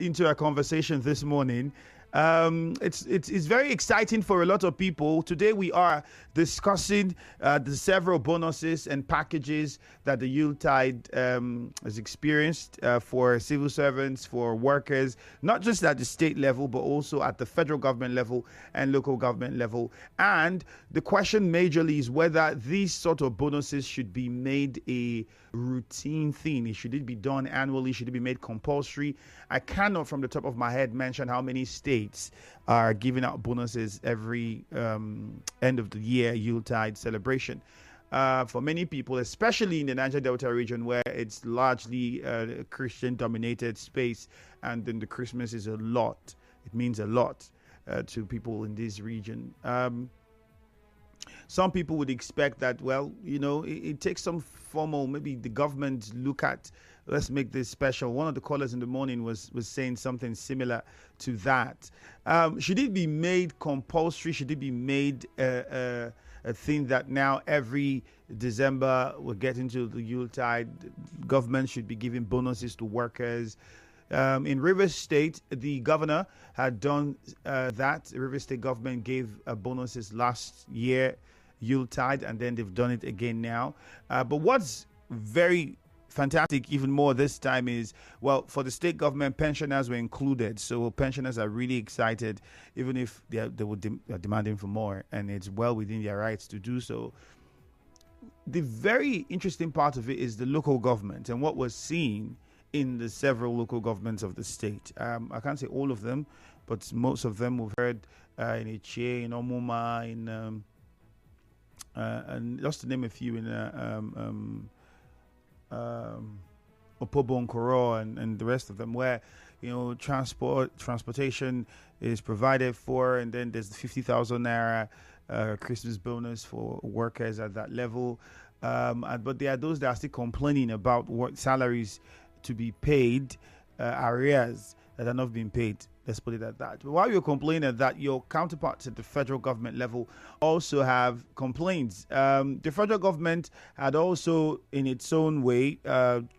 into our conversation this morning. It's very exciting for a lot of people. Today we are discussing the several bonuses and packages that the Yuletide has experienced for civil servants, for workers, not just at the state level, but also at the federal government level and local government level. And the question majorly is whether these sort of bonuses should be made a routine thing. Should it be done annually? Should it be made compulsory? I cannot, from the top of my head, mention how many states are giving out bonuses every end of the year Yuletide celebration. For many people, especially in the Niger Delta region, where it's largely a Christian-dominated space, and then the Christmas is a lot. It means a lot to people in this region. Some people would expect that, well, it takes some formal, maybe the government look at, let's make this special. One of the callers in the morning was saying something similar to that. Should it be made compulsory? Should it be made a thing that now every December we'll get into the Yuletide, government should be giving bonuses to workers? In Rivers State, the governor had done that. The Rivers State government gave bonuses last year, Yuletide, and then they've done it again now. But what's very fantastic even more this time is, well, for the state government, pensioners were included. So pensioners are really excited, even if they were demanding for more, and it's well within their rights to do so. The very interesting part of it is the local government and what was seen in the several local governments of the state. I can't say all of them, but most of them we've heard in Ichie, in Omuma, in and just to name a few, in Opobo, Nkoro, and the rest of them, where transportation is provided for, and then there's the 50,000 naira Christmas bonus for workers at that level. But there are those that are still complaining about what salaries to be paid, arrears that are not being paid. Let's put it at that. But while you're complaining at that, your counterparts at the federal government level also have complaints. The federal government had also, in its own way,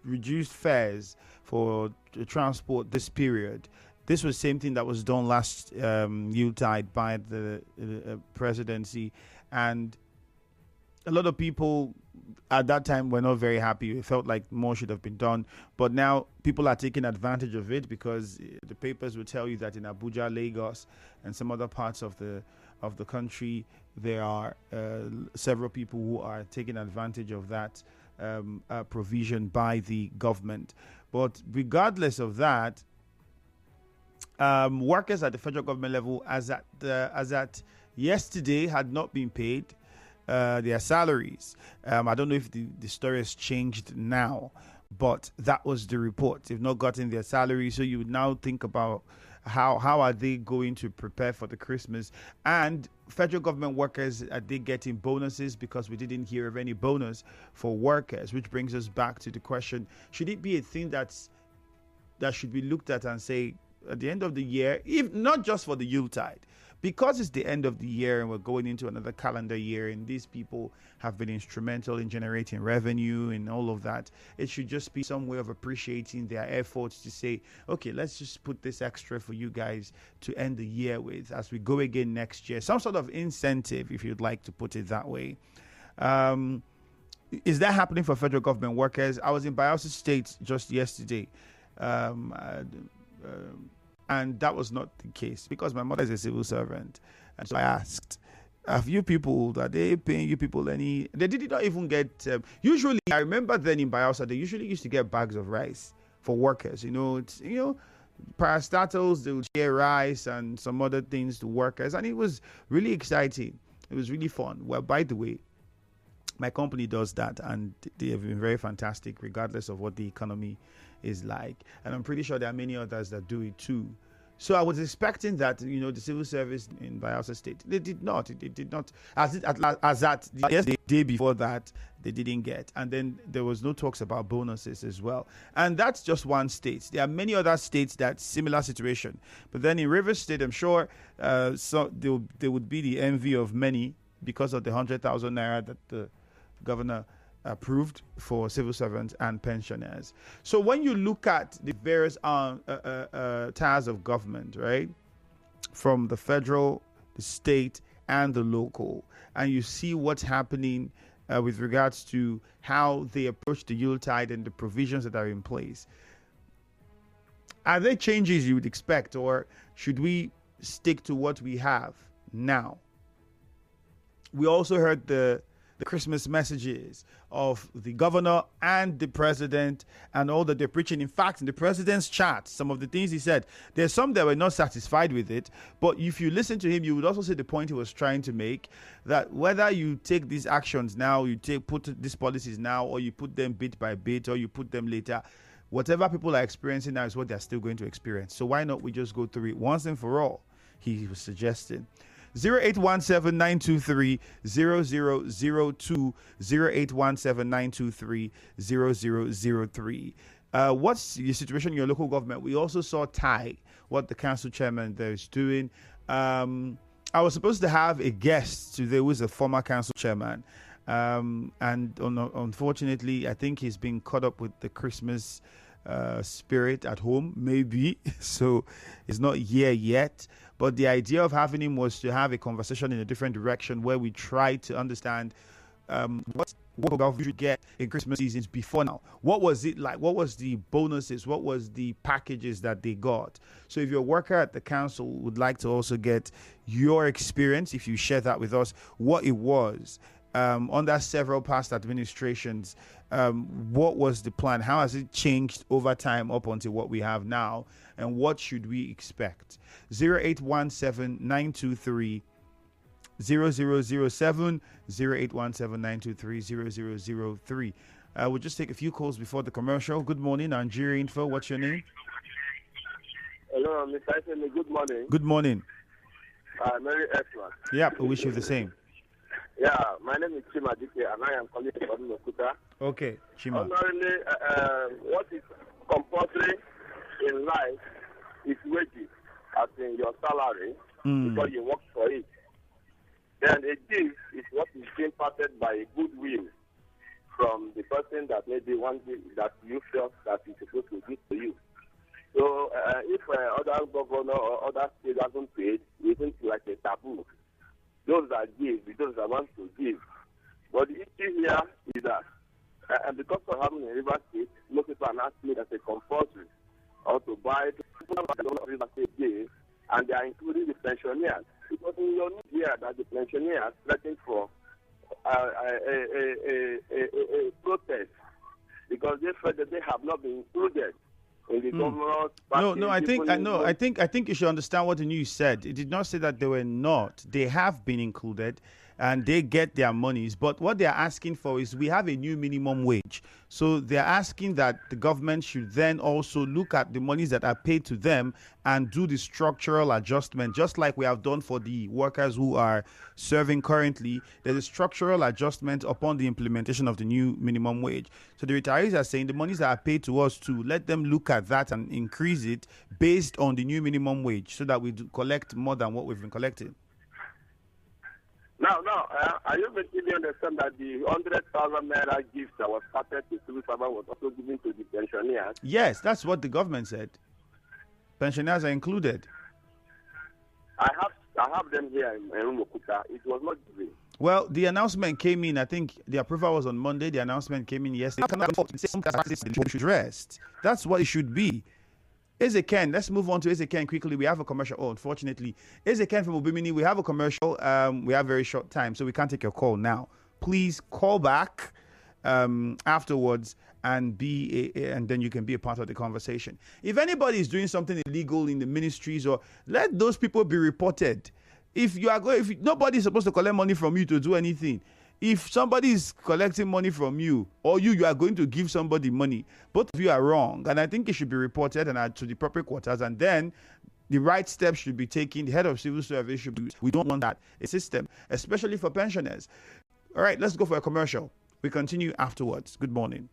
reduced fares for transport this period. This was the same thing that was done last Yuletide by the presidency, and a lot of people at that time were not very happy. It felt like more should have been done. But now people are taking advantage of it, because the papers will tell you that in Abuja, Lagos, and some other parts of the country, there are several people who are taking advantage of that provision by the government. But regardless of that, workers at the federal government level, as at yesterday, had not been paid their salaries. I don't know if the story has changed now, but that was the report. They've not gotten their salaries, so you would now think about how are they going to prepare for the Christmas. And federal government workers, are they getting bonuses? Because we didn't hear of any bonus for workers, which brings us back to the question, should it be a thing that should be looked at and say, at the end of the year, if not just for the Yuletide, because it's the end of the year and we're going into another calendar year, and these people have been instrumental in generating revenue and all of that, it should just be some way of appreciating their efforts to say, okay, let's just put this extra for you guys to end the year with as we go again next year. Some sort of incentive, if you'd like to put it that way. Is that happening for federal government workers? I was in Bayelsa State just yesterday. And that was not the case, because my mother is a civil servant. And so I asked, have you people, are they paying you people any? They did not even get, usually, I remember then in Bayelsa, they usually used to get bags of rice for workers. Parastatals, they would share rice and some other things to workers. And it was really exciting. It was really fun. Well, by the way, my company does that, and they have been very fantastic, regardless of what the economy is like. And I'm pretty sure there are many others that do it too. So I was expecting that, the civil service in Bayelsa State, they did not. It did not. As that the day before that, they didn't get. And then there was no talks about bonuses as well. And that's just one state. There are many other states that similar situation. But then in Rivers State, I'm sure so there would be the envy of many because of the 100,000 naira that the governor approved for civil servants and pensioners. So when you look at the various tiers of government, right, from the federal, the state, and the local, and you see what's happening with regards to how they approach the Yuletide and the provisions that are in place, are there changes you would expect, or should we stick to what we have now? We also heard the Christmas messages of the governor and the president and all that they're preaching. In fact, in the president's chat, some of the things he said, there's some that were not satisfied with it. But if you listen to him, you would also see the point he was trying to make, that whether you take these actions now, put these policies now, or you put them bit by bit, or you put them later, whatever people are experiencing now is what they're still going to experience. So why not we just go through it once and for all, he was suggesting. 0817-923-0002, 0817-923-0003. What's the situation in your local government? We also saw what the council chairman there is doing. I was supposed to have a guest today who is a former council chairman. And unfortunately, I think he's been caught up with the Christmas spirit at home, maybe. So he's not here yet. But the idea of having him was to have a conversation in a different direction where we try to understand what government should get in Christmas seasons before now. What was it like? What was the bonuses? What was the packages that they got? So if you're a worker at the council, would like to also get your experience, if you share that with us, what it was under several past administrations. What was the plan? How has it changed over time up until what we have now? And what should we expect? 0817-923-0007, 0817-923-0003. We'll just take a few calls before the commercial. Good morning, Nigeria Info. What's your name? Hello, Mr. Isemi. Good morning. Good morning. Merry Xmas. Yeah, we wish you the same. Yeah, my name is Chima Dike, and I am calling from Nokuta. Okay, Chima. Ordinarily, what is compulsory in life is wages, as in your salary, because you work for it. Then a gift is what is being parted by goodwill from the person that maybe one day that you felt that is supposed to give to you. So if other governor or other state hasn't paid, we think like a taboo. Those that give, those that want to give. But the issue here is that, and because of having a river state, most people are not made as a compulsory or to buy river state give, and they are including the pensioners. Because in your need here that the pensioners looking for a protest because they felt that they have not been included. I think you should understand what the news said. It did not say that they were not. They have been included and they get their monies. But what they're asking for is we have a new minimum wage. So they're asking that the government should then also look at the monies that are paid to them and do the structural adjustment, just like we have done for the workers who are serving currently. There's a structural adjustment upon the implementation of the new minimum wage. So the retirees are saying the monies that are paid to us, to let them look at that and increase it based on the new minimum wage so that we do collect more than what we've been collecting. Now, are you making me understand that the 100,000 naira gift that was started to civil servant was also given to the pensioners? Yes, that's what the government said. Pensioners are included. I have them here in Umukuta. It was not given. Well, the announcement came in. I think the approval was on Monday. The announcement came in yesterday. Should rest. That's what it should be. Ezeken, let's move on to Ezeken quickly. We have a commercial. Oh, unfortunately, Ezeken from Obimini, we have a commercial. We have very short time, so we can't take your call now. Please call back afterwards and then you can be a part of the conversation. If anybody is doing something illegal in the ministries, or let those people be reported. If nobody's supposed to collect money from you to do anything. If somebody is collecting money from you, or you are going to give somebody money, both of you are wrong. And I think it should be reported and to the proper quarters. And then the right steps should be taken. The head of civil service should be. We don't want that a system, especially for pensioners. All right, let's go for a commercial. We continue afterwards. Good morning.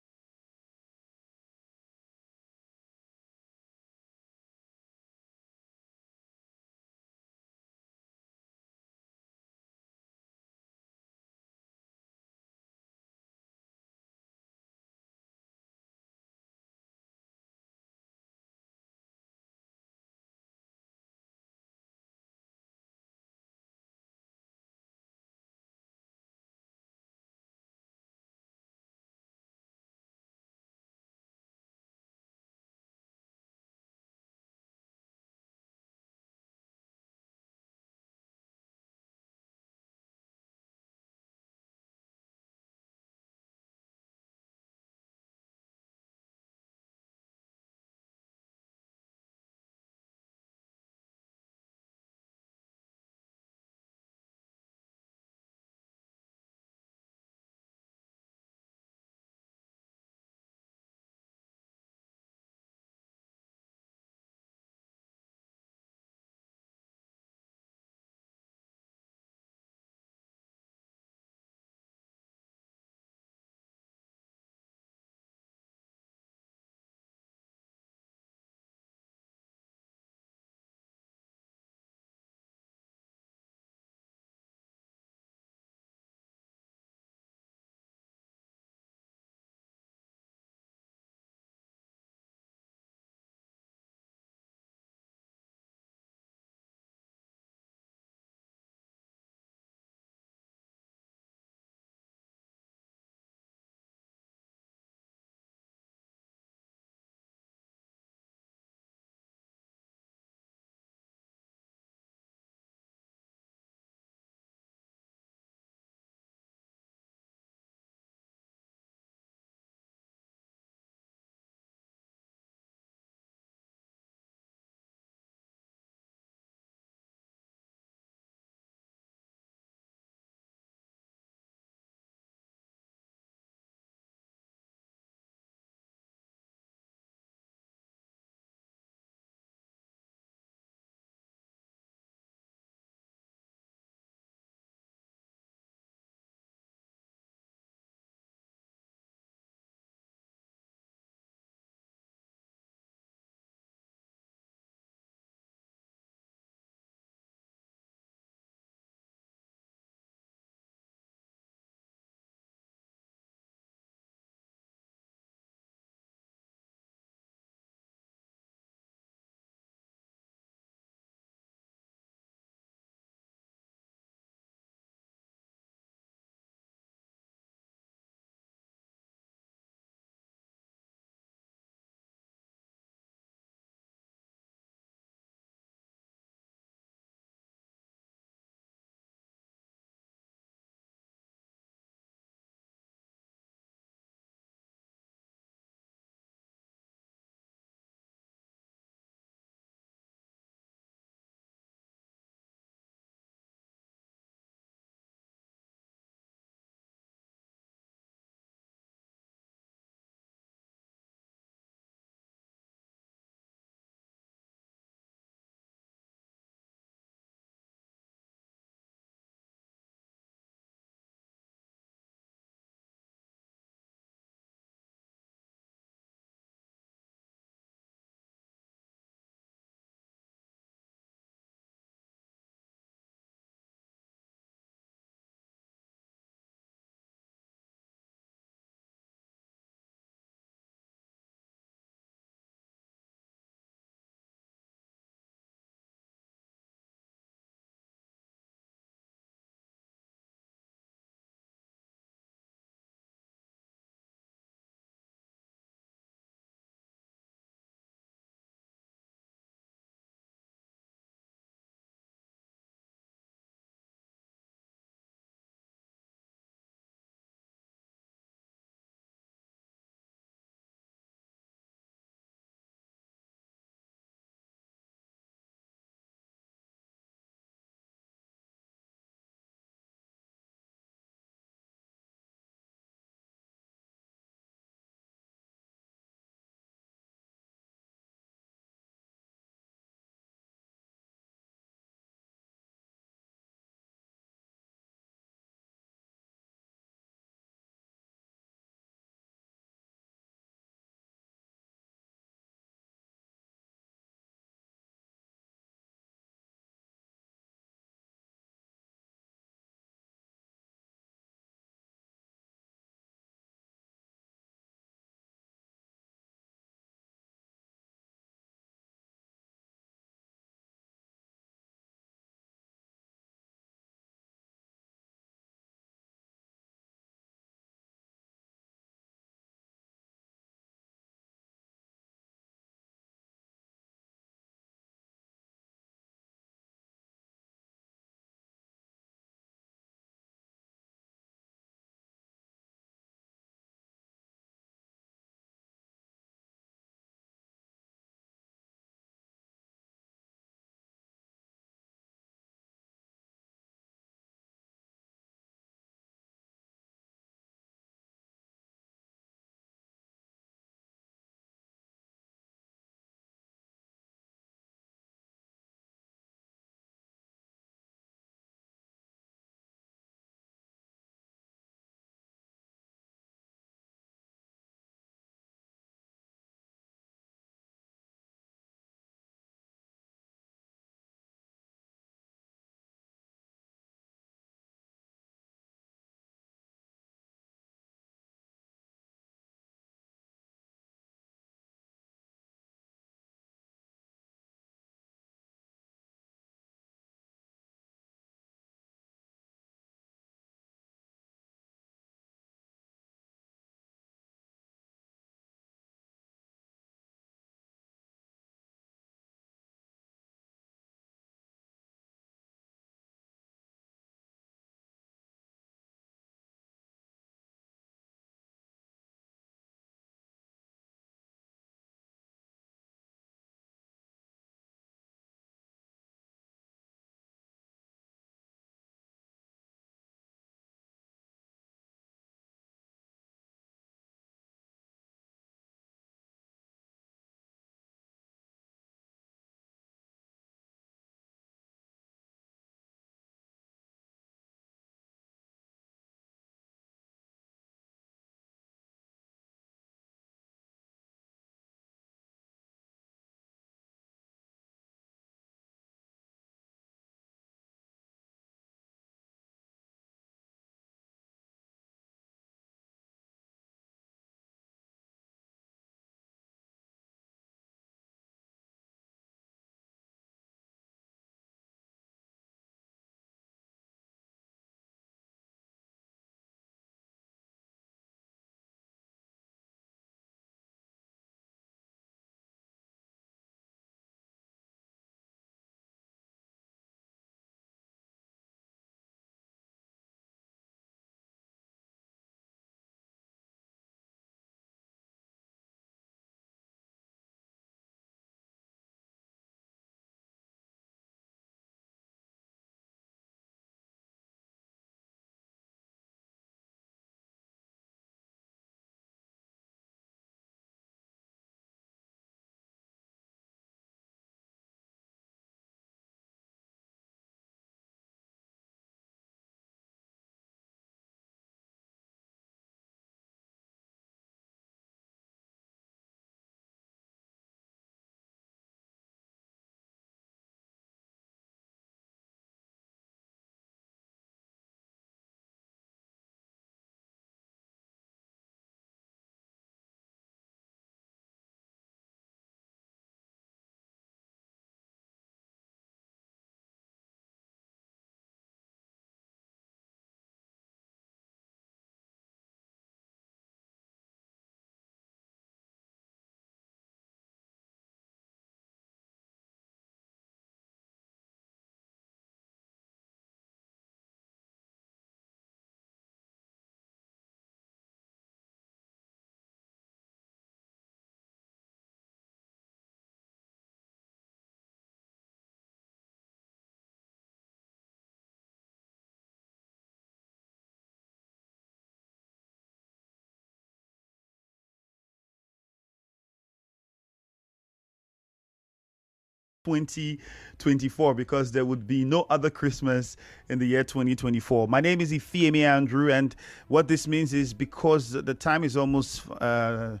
2024, because there would be no other Christmas in the year 2024. My name is Ifeemi Andrew, and what this means is because the time is almost the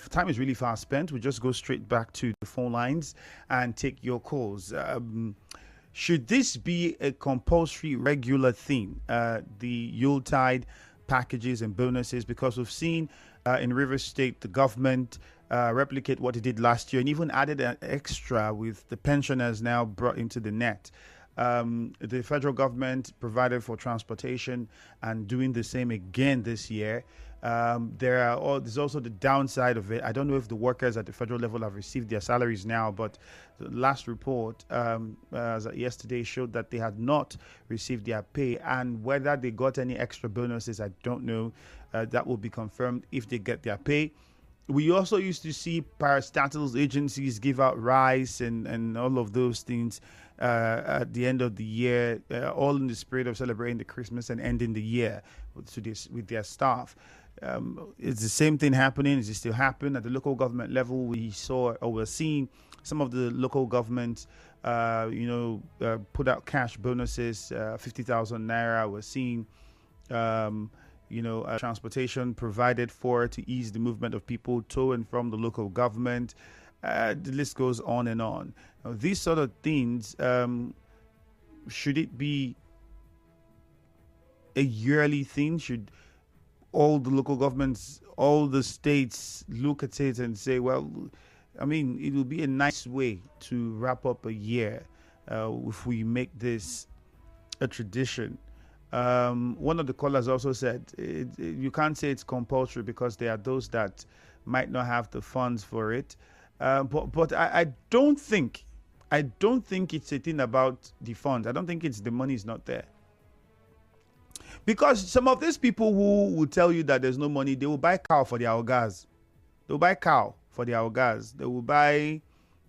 time is really fast spent, we just go straight back to the phone lines and take your calls. Should this be a compulsory regular thing, the Yuletide packages and bonuses? Because we've seen in Rivers State the government replicate what it did last year and even added an extra with the pensioners now brought into the net. The federal government provided for transportation and doing the same again this year. There's also the downside of it. I don't know if the workers at the federal level have received their salaries now, but the last report as yesterday showed that they had not received their pay, and whether they got any extra bonuses, I don't know. That will be confirmed if they get their pay. We also used to see parastatals agencies give out rice and all of those things at the end of the year, all in the spirit of celebrating the Christmas and ending the year with their staff. It's the same thing happening. Is it still happening at the local government level? We're seeing some of the local governments, put out cash bonuses, 50,000 naira. We're seeing, transportation provided for to ease the movement of people to and from the local government. The list goes on and on. Now, these sort of things, should it be a yearly thing? Should all the local governments, all the states look at it and say, well, I mean, it will be a nice way to wrap up a year if we make this a tradition. One of the callers also said you can't say it's compulsory because there are those that might not have the funds for it. But I don't think it's a thing about the funds. I don't think it's the money is not there. Because some of these people who will tell you that there's no money, they will buy cow for their ogas. They'll buy cow for their ogas. They will buy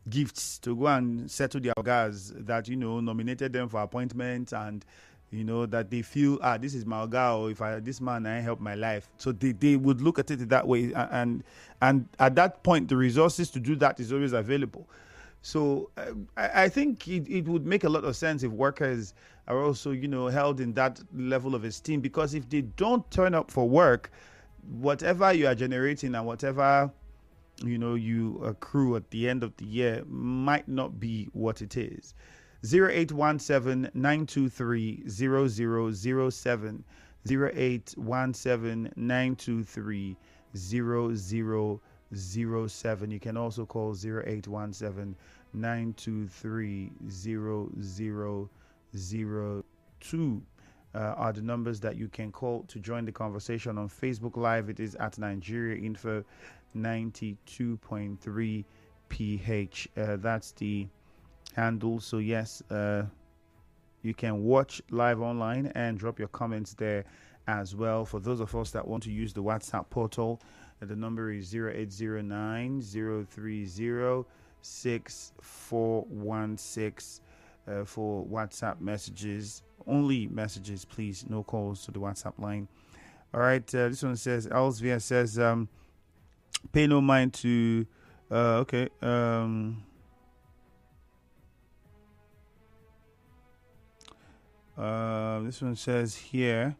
gifts to go and settle their ogas that, nominated them for appointments, and, that they feel, this is my oga, or this man, I help my life. So they would look at it that way. And at that point, the resources to do that is always available. So I think it would make a lot of sense if workers are also, held in that level of esteem, because if they don't turn up for work, whatever you are generating and whatever, you accrue at the end of the year might not be what it is. 0817-923-0007, 0817-923-0007. You can also call 0817-923-0002 are the numbers that you can call to join the conversation on Facebook Live. It is at Nigeria Info 92.3 PH. That's the handle. So yes, you can watch live online and drop your comments there as well. For those of us that want to use the WhatsApp portal, the number is 0809-030-6416 for WhatsApp messages. Only messages, please. No calls to the WhatsApp line. All right. This one says, Elsvia says, pay no mind to, okay. This one says here,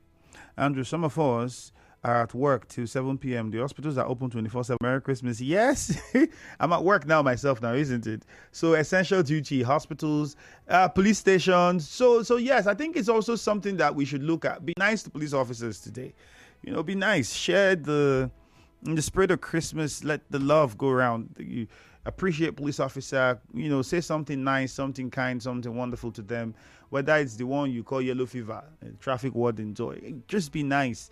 Andrew, some of us are at work till 7 p.m. The hospitals are open 24/7. Merry Christmas. Yes, I'm at work now myself now, isn't it? So essential duty, hospitals, police stations. So yes, I think it's also something that we should look at. Be nice to police officers today. Be nice. Share in the spirit of Christmas. Let the love go around. You appreciate police officer. Say something nice, something kind, something wonderful to them. Whether it's the one you call yellow fever, traffic warden, joy. Just be nice.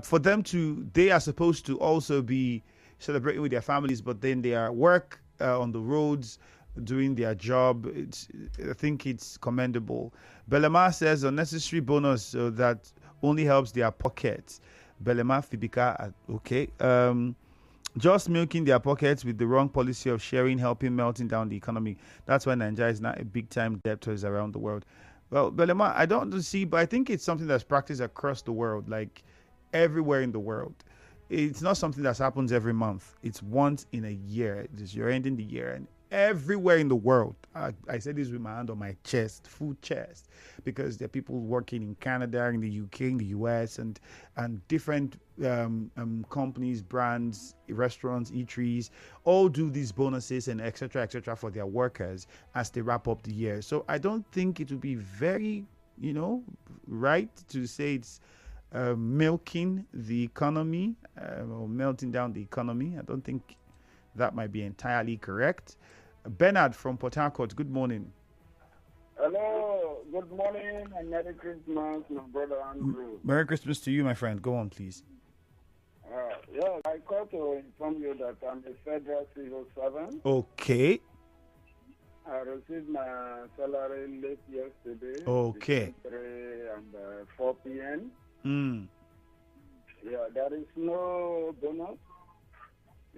For them they are supposed to also be celebrating with their families, but then they are at work on the roads doing their job. I think it's commendable. Belema says unnecessary bonus that only helps their pockets. Belema Fibika, okay. Just milking their pockets with the wrong policy of sharing, helping, melting down the economy. That's why Nigeria is not a big-time debtors around the world. Well, Belema, I don't see, but I think it's something that's practiced across the world, like everywhere in the world. It's not something that happens every month. It's once in a year. You're ending the year and everywhere in the world. I say this with my hand on my chest, full chest, because there are people working in Canada, in the UK, in the US, and different companies, brands, restaurants, eateries, all do these bonuses and etc. for their workers as they wrap up the year. So I don't think it would be very, right to say it's milking the economy or melting down the economy. I don't think that might be entirely correct. Bernard from Port Harcourt, good morning. Hello, good morning and Merry Christmas, my brother Andrew. Merry Christmas to you, my friend. Go on, please. Yes, I called to inform you that I'm a federal civil servant. Okay. I received my salary late yesterday. Okay. 3 and 4 p.m. Yeah, there is no bonus.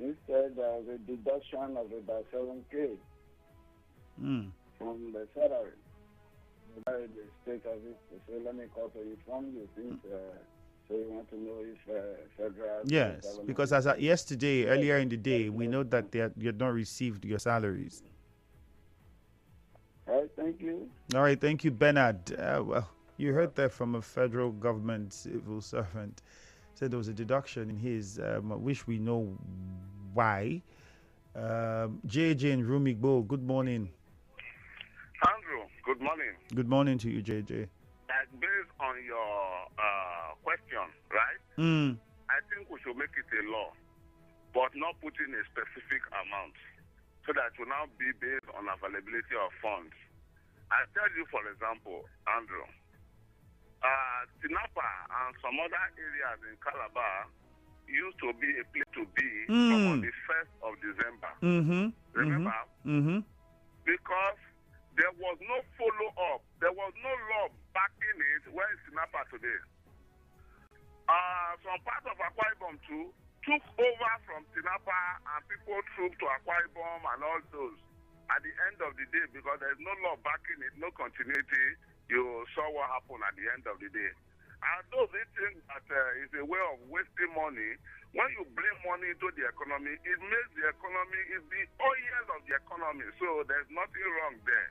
Instead, there's a deduction of about 7K from the salary. The state of it. So let me call to inform you since so you want to know if federal. Yes, because as of yesterday, earlier in the day, we know that you had not received your salaries. All right, thank you. All right, thank you, Bernard. Well, you heard that from a federal government civil servant. Said there was a deduction in his. I wish we know why. JJ and Rumigbo, good morning. Andrew, good morning. Good morning to you, JJ. Based on your question, right? I think we should make it a law, but not put in a specific amount, so that it will now be based on availability of funds. I tell you, for example, Andrew, Tinapa and some other areas in Calabar used to be a place to be from the 1st of December. Remember? Because there was no follow-up. There was no law backing it. Where is Tinapa today? Some part of Akwa Ibom too took over from Tinapa and people trooped to Akwa Ibom and all those. At the end of the day, because there's no law backing it, no continuity, you saw what happened at the end of the day. And those who think that is a way of wasting money, when you bring money into the economy, it makes the economy, it's the oil of the economy. So there's nothing wrong there.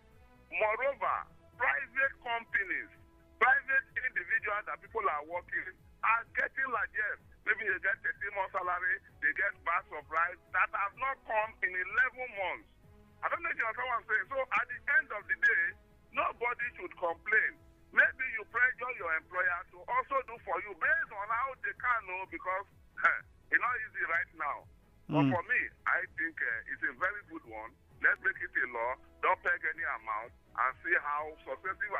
Moreover, private companies, private individuals that people are working are getting like yes. Maybe they get 13 months salary, they get bags of rice that have not come in 11 months. I don't know if you understand what I'm saying. So at the end of the day, nobody should complain. Maybe you pressure your employer to also do for you based on how they can know, because it's not easy right now. But for me, I think it's a very good one. Let's make it a law. Don't peg any amount and see how successive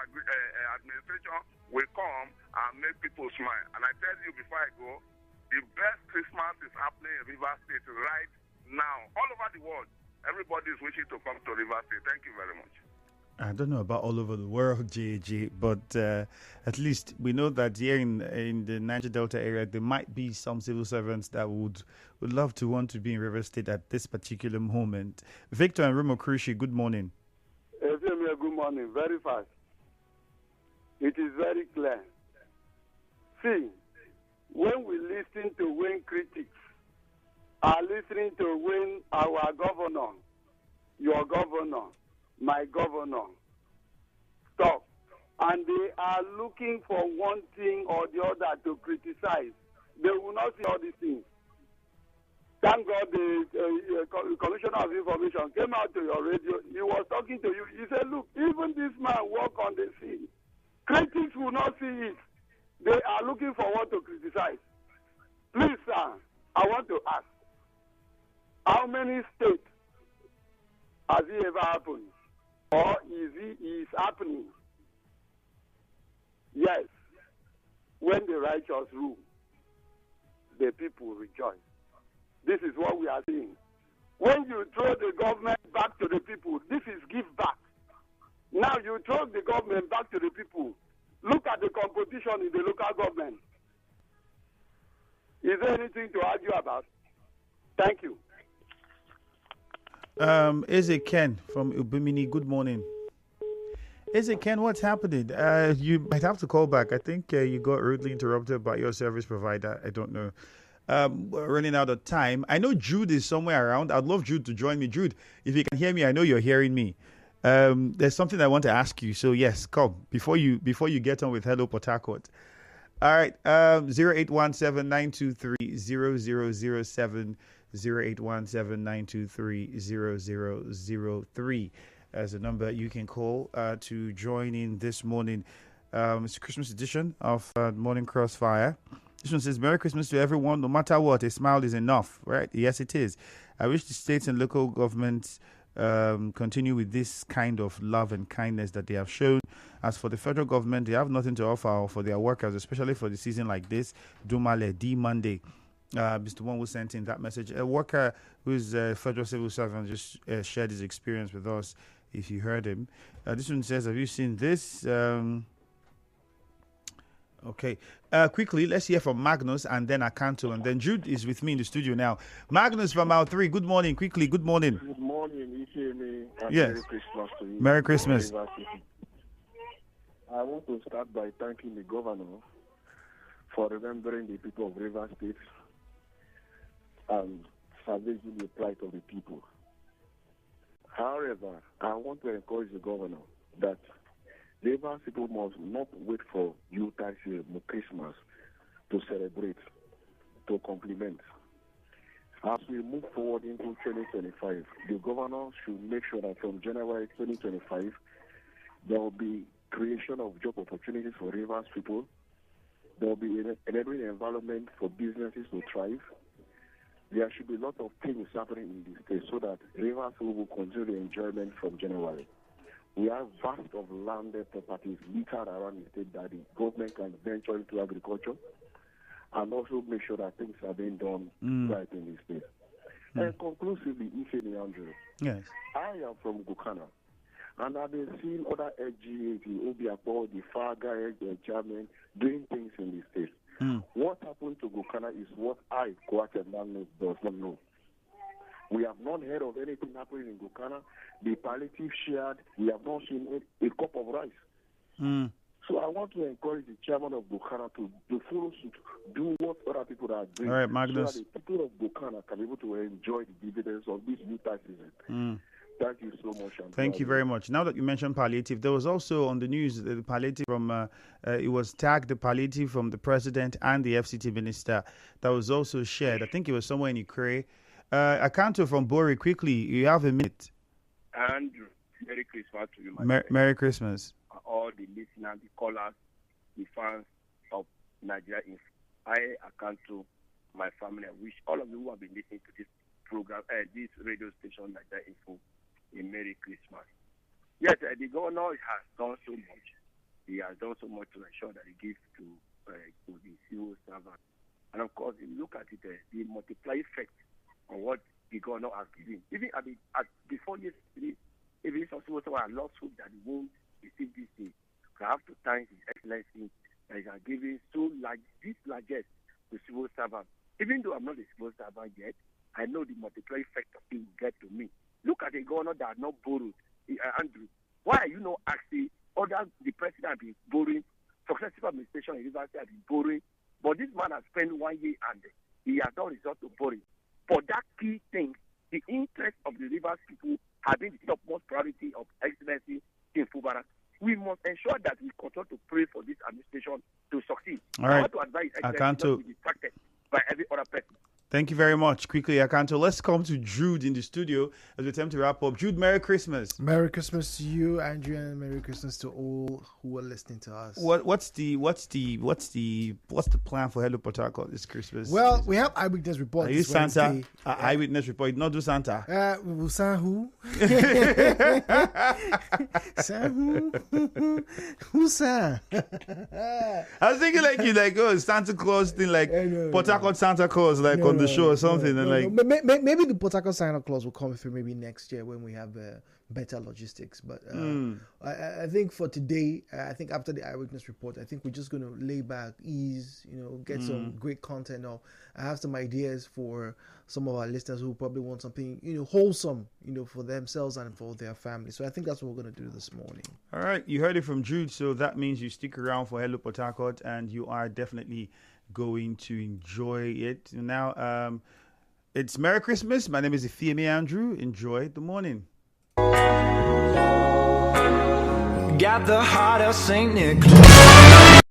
administration will come and make people smile. And I tell you before I go, the best Christmas is happening in Rivers State right now. All over the world, everybody is wishing to come to Rivers State. Thank you very much. I don't know about all over the world, JJ, but at least we know that here in the Niger Delta area, there might be some civil servants that would love to want to be in River State at this particular moment. Victor and Remo Krushi, good morning. Good morning. Very fast. It is very clear. See, when we listen to when critics are listening to when our governor, your governor, my governor, stop, and they are looking for one thing or the other to criticize, they will not see all these things. Thank God the Commissioner of Information came out to your radio. He was talking to you. He said, look, even this man walk on the sea. Critics will not see it. They are looking for what to criticize. Please, sir, I want to ask, how many states has it ever happened? Or is happening? Yes. When the righteous rule, the people rejoice. This is what we are seeing. When you throw the government back to the people, this is give back. Now you throw the government back to the people. Look at the competition in the local government. Is there anything to argue about? Thank you. Eze Ken from Ubimini, good morning. Eze Ken, what's happening? You might have to call back. I think you got rudely interrupted by your service provider. I don't know. We're running out of time. I know Jude is somewhere around. I'd love Jude to join me. Jude, if you can hear me, I know you're hearing me. There's something I want to ask you. So yes, come before you get on with Hello Port Harcourt. All right, 0817-923-0007, 0817-923-0003 as a number you can call to join in this morning. It's a Christmas edition of Morning Crossfire. This one says, Merry Christmas to everyone. No matter what, a smile is enough, right? Yes, it is. I wish the states and local governments continue with this kind of love and kindness that they have shown. As for the federal government, they have nothing to offer for their workers, especially for the season like this. Dumale, D Monday. Mr. One who sent in that message. A worker who's a federal civil servant just shared his experience with us, if you heard him. This one says, have you seen this? Okay. Quickly, let's hear from Magnus and then Akanto. And then Jude is with me in the studio now. Magnus from Mile 3. Good morning. Quickly, good morning. Good morning. You hear me? Yes. Merry Christmas to you. Merry Christmas. I want to start by thanking the governor for remembering the people of Rivers State and salvaging the plight of the people. However, I want to encourage the governor that Rivers people must not wait for Yuletide Christmas to celebrate, to compliment. As we move forward into 2025, the governor should make sure that from January 2025, there will be creation of job opportunities for Rivers people. There will be an enabling environment for businesses to thrive. There should be a lot of things happening in this state so that Rivers people will continue the enjoyment from January. We have vast of landed properties littered around the state that the government can venture into agriculture and also make sure that things are being done right in the state. And conclusively, Ifeanyi Andrew, Yes. I am from Gukana, and I've been seeing other LGA, the Obiapo, the Faga, the German, doing things in the state. What happened to Gukana is what I, Coated Man, does not know. We have not heard of anything happening in Gukana. The palliative shared, we have not seen a cup of rice. So I want to encourage the chairman of Gukana to follow suit, do what other people are doing. All right, Magnus. So that the people of Gukana can be able to enjoy the dividends of this new tax season. Thank you so much. Thank you very much. Now that you mentioned palliative, there was also on the news the palliative from, it was tagged the palliative from the president and the FCT minister that was also shared. I think it was somewhere in Ukraine. Akanto from Bori, quickly, you have a minute. Andrew, Merry Christmas to you, my friend. Merry Christmas. All the listeners, the callers, the fans of Nigeria. I, Akanto, my family, I wish all of you who have been listening to this program, this radio station, Nigeria Info, a Merry Christmas. Yes, the governor has done so much. He has done so much to ensure that he gives to the civil servant. And of course, if you look at it, the multiplier effect on what the governor has given. Even before yesterday, even some civil servant lost hope that he won't receive this thing. I have to thank His Excellency that he has given so large, this largest to civil servants. Even though I'm not a civil servant yet, I know the multiplier effect of it will get to me. Look at the governor that has not borrowed. Andrew, why are you not asking the president has been borrowing, successive administration in Rivers State has been borrowing, but this man has spent 1 year and he has not resort to borrowing. For that key thing, the interest of the Rivers people have been the topmost priority of Excellency in Fubara. We must ensure that we continue to pray for this administration to succeed. All right. I want to advise Excellency not to be distracted by every other person. Thank you very much. Quickly, Akanto. Let's come to Jude in the studio as we attempt to wrap up. Jude, Merry Christmas. Merry Christmas to you, Andrew, and Merry Christmas to all who are listening to us. What's the plan for Hello Port Harcourt this Christmas? Well, we have eyewitness report. Are you this Santa? Wednesday. Eyewitness report. Not do Santa. San who? San who? Who's San? I was thinking Santa Claus thing, Port Harcourt Santa Claus, on the show or something. Maybe the Port Harcourt Santa Claus will come through maybe next year when we have better logistics. But I think for today, I think after the eyewitness report, I think we're just going to lay back, ease, get some great content up. I have some ideas for some of our listeners who probably want something, wholesome, for themselves and for their family. So I think that's what we're going to do this morning. All right. You heard it from Jude. So that means you stick around for Hello Port Harcourt and you are definitely going to enjoy it. Now, it's Merry Christmas. My name is Ifeami Andrew. Enjoy the morning. Got the heart of Saint Nicholas.